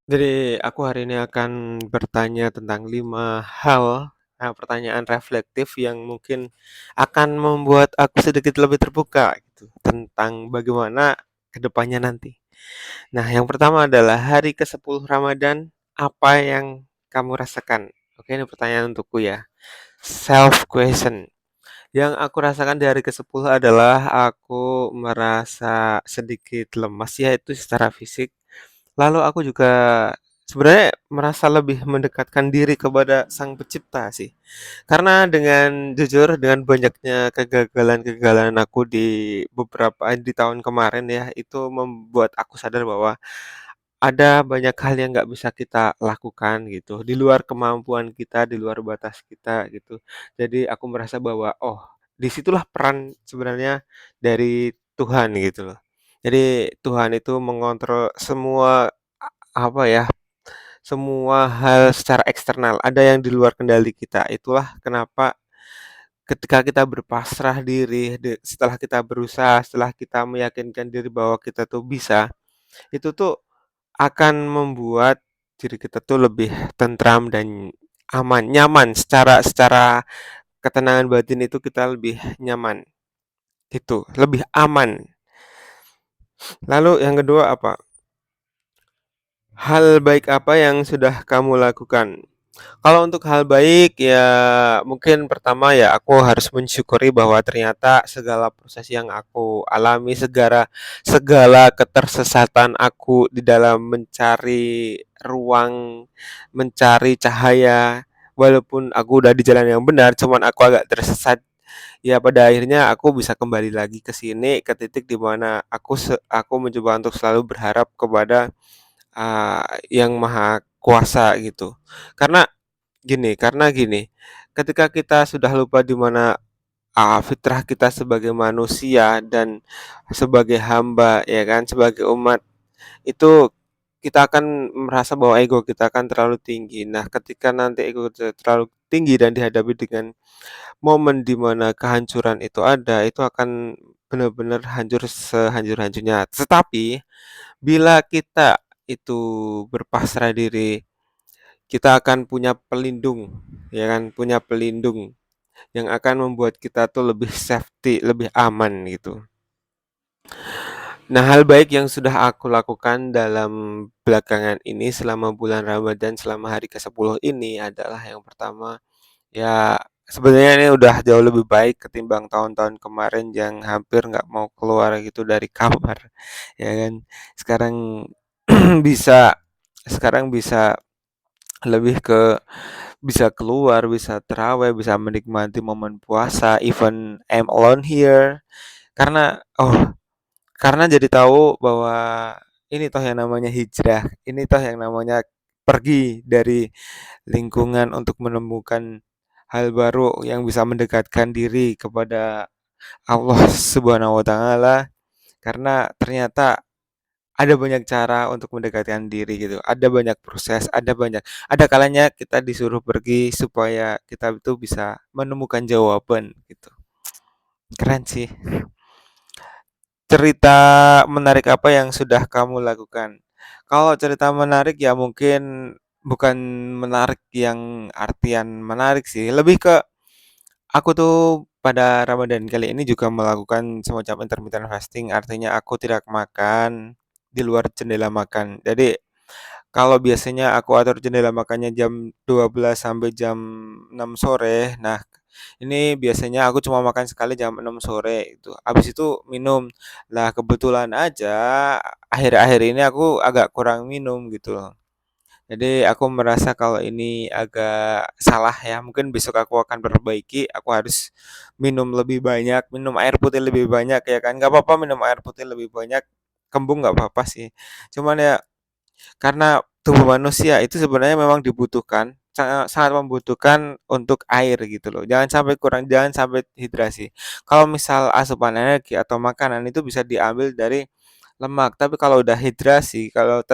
Jadi aku hari ini akan bertanya tentang 5 hal, pertanyaan reflektif yang mungkin akan membuat aku sedikit lebih terbuka gitu, tentang bagaimana kedepannya nanti. Nah, yang pertama adalah hari ke-10 Ramadan, apa yang kamu rasakan? Oke, ini pertanyaan untukku ya. Self question. Yang aku rasakan di hari ke-10 adalah aku merasa sedikit lemas ya, itu secara fisik. Lalu aku juga sebenarnya merasa lebih mendekatkan diri kepada Sang Pencipta sih. Karena dengan jujur dengan banyaknya kegagalan-kegagalan aku di tahun kemarin ya, itu membuat aku sadar bahwa ada banyak hal yang nggak bisa kita lakukan gitu, di luar kemampuan kita, di luar batas kita gitu. Jadi aku merasa bahwa, oh, disitulah peran sebenarnya dari Tuhan gitu loh. Jadi Tuhan itu mengontrol semua, apa ya, semua hal secara eksternal, ada yang di luar kendali kita. Itulah kenapa ketika kita berpasrah diri, setelah kita berusaha, setelah kita meyakinkan diri bahwa kita tuh bisa, itu tuh akan membuat diri kita tuh lebih tentram dan aman, nyaman secara secara ketenangan batin itu kita lebih nyaman, gitu, lebih aman. Lalu yang kedua apa? Hal baik apa yang sudah kamu lakukan? Kalau untuk hal baik ya mungkin pertama ya aku harus mensyukuri bahwa ternyata segala proses yang aku alami, segala segala ketersesatan aku di dalam mencari ruang, mencari cahaya, walaupun aku udah di jalan yang benar, cuman aku agak tersesat. Ya pada akhirnya aku bisa kembali lagi ke sini, ke titik di mana aku mencoba untuk selalu berharap kepada Yang Maha Kuasa gitu. Karena gini, ketika kita sudah lupa di mana, fitrah kita sebagai manusia dan sebagai hamba ya kan, sebagai umat, itu kita akan merasa bahwa ego kita akan terlalu tinggi. Nah, ketika nanti ego kita terlalu tinggi dan dihadapi dengan momen di mana kehancuran itu ada, itu akan benar-benar hancur sehancur-hancurnya. Tetapi bila kita itu berpasrah diri, kita akan punya pelindung, ya kan, punya pelindung yang akan membuat kita tuh lebih safety, lebih aman gitu. Nah, hal baik yang sudah aku lakukan dalam belakangan ini selama bulan Ramadan, selama hari ke-10 ini adalah yang pertama, ya sebenarnya ini udah jauh lebih baik ketimbang tahun-tahun kemarin yang hampir nggak mau keluar gitu dari kamar, ya kan. Sekarang bisa sekarang bisa lebih ke bisa keluar, bisa terawih, bisa menikmati momen puasa, even I'm alone here. Karena jadi tahu bahwa ini toh yang namanya hijrah, ini toh yang namanya pergi dari lingkungan untuk menemukan hal baru yang bisa mendekatkan diri kepada Allah Subhanahu wa taala, karena ternyata ada banyak cara untuk mendekatkan diri gitu. Ada banyak proses, ada kalanya kita disuruh pergi supaya kita itu bisa menemukan jawaban gitu. Keren sih. Cerita menarik apa yang sudah kamu lakukan? Kalau cerita menarik ya mungkin bukan menarik yang artian menarik sih, lebih ke aku tuh pada Ramadan kali ini juga melakukan semacam intermittent fasting, artinya aku tidak makan di luar jendela makan. Jadi kalau biasanya aku atur jendela makannya jam 12 sampai jam 6 sore. Nah, ini biasanya aku cuma makan sekali jam 6 sore itu. Habis itu minum. Lah kebetulan aja akhir-akhir ini aku agak kurang minum gitu loh. Jadi aku merasa kalau ini agak salah ya. Mungkin besok aku akan perbaiki. Aku harus minum lebih banyak, minum air putih lebih banyak ya kan. Gak apa-apa minum air putih lebih banyak. Kembung gak apa-apa sih. Cuman ya karena tubuh manusia itu sebenarnya memang dibutuhkan, sangat sangat membutuhkan untuk air gitu loh. Jangan sampai kurang, jangan sampai hidrasi. Kalau misal asupan energi atau makanan itu bisa diambil dari lemak, tapi kalau udah hidrasi, kalau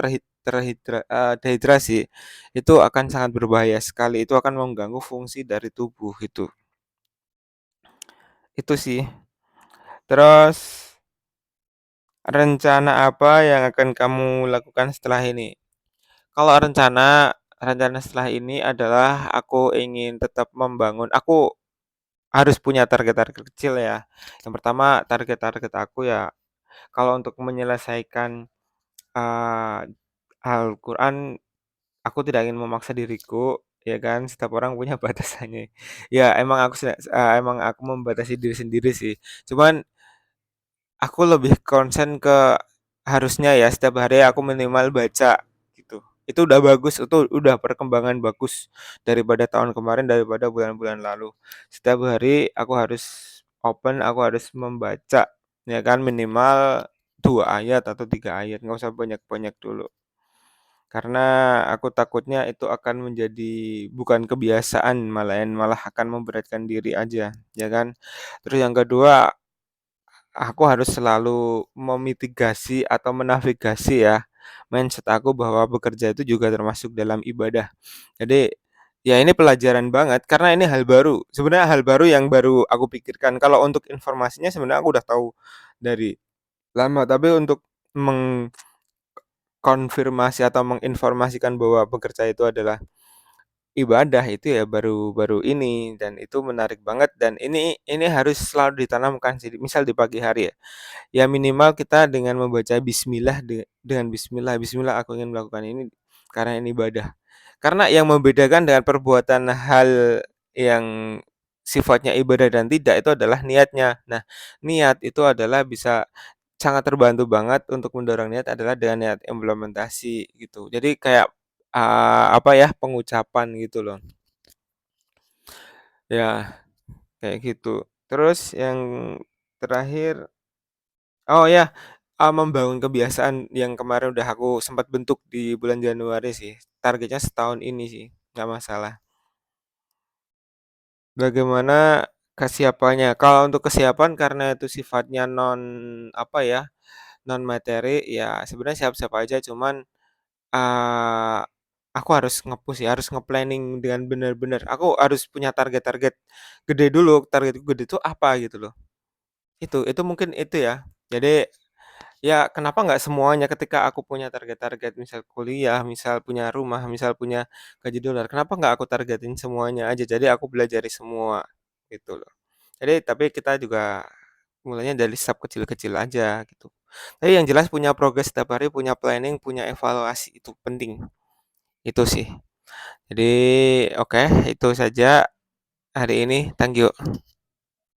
dehidrasi itu akan sangat berbahaya sekali. Itu akan mengganggu fungsi dari tubuh itu. Itu sih. Terus rencana apa yang akan kamu lakukan setelah ini? Kalau rencana setelah ini adalah aku ingin tetap membangun aku harus punya target-target kecil ya. Yang pertama target-target aku ya kalau untuk menyelesaikan, eee, Al-Quran aku tidak ingin memaksa diriku, ya kan, setiap orang punya batasannya. Ya emang aku membatasi diri sendiri sih. Cuman aku lebih konsen ke harusnya ya setiap hari aku minimal baca gitu. Itu udah bagus, itu udah perkembangan bagus daripada tahun kemarin, daripada bulan-bulan lalu. Setiap hari aku harus aku harus membaca ya kan minimal 2 ayat atau 3 ayat, nggak usah banyak-banyak dulu. Karena aku takutnya itu akan menjadi bukan kebiasaan malah akan memberatkan diri aja, ya kan. Terus yang kedua aku harus selalu memitigasi atau menavigasi ya, mindset aku bahwa bekerja itu juga termasuk dalam ibadah. Jadi, ya ini pelajaran banget karena ini hal baru, sebenarnya hal baru yang baru aku pikirkan. Kalau untuk informasinya sebenarnya aku udah tahu dari lama, tapi untuk mengkonfirmasi atau menginformasikan bahwa bekerja itu adalah ibadah itu ya baru baru ini dan itu menarik banget dan ini harus selalu ditanamkan sih, misal di pagi hari ya. Ya minimal kita dengan membaca bismillah dengan bismillah, bismillah aku ingin melakukan ini karena ini ibadah. Karena yang membedakan dengan perbuatan hal yang sifatnya ibadah dan tidak itu adalah niatnya. Nah, niat itu adalah bisa sangat terbantu banget untuk mendorong niat adalah dengan niat implementasi gitu. Jadi kayak apa ya pengucapan gitu loh. Ya, kayak gitu. Terus yang terakhir oh ya, membangun kebiasaan yang kemarin udah aku sempat bentuk di bulan Januari sih, targetnya setahun ini sih, nggak masalah. Bagaimana kesiapannya? Kalau untuk kesiapan karena itu sifatnya apa ya, non materi, ya sebenarnya siap-siap aja cuman, eee, aku harus nge-push ya, harus nge-planning dengan benar-benar. Aku harus punya target-target gede dulu, targetku gede itu apa gitu loh. Itu mungkin itu ya. Jadi ya, kenapa nggak semuanya ketika aku punya target-target, misal kuliah, misal punya rumah, misal punya gaji dolar, kenapa nggak aku targetin semuanya aja, jadi aku belajari semua, gitu loh. Jadi tapi kita juga mulainya dari step kecil-kecil aja, gitu. Tapi yang jelas punya progres setiap hari, punya planning, punya evaluasi, itu penting, itu sih. Jadi oke, itu saja hari ini, thank you.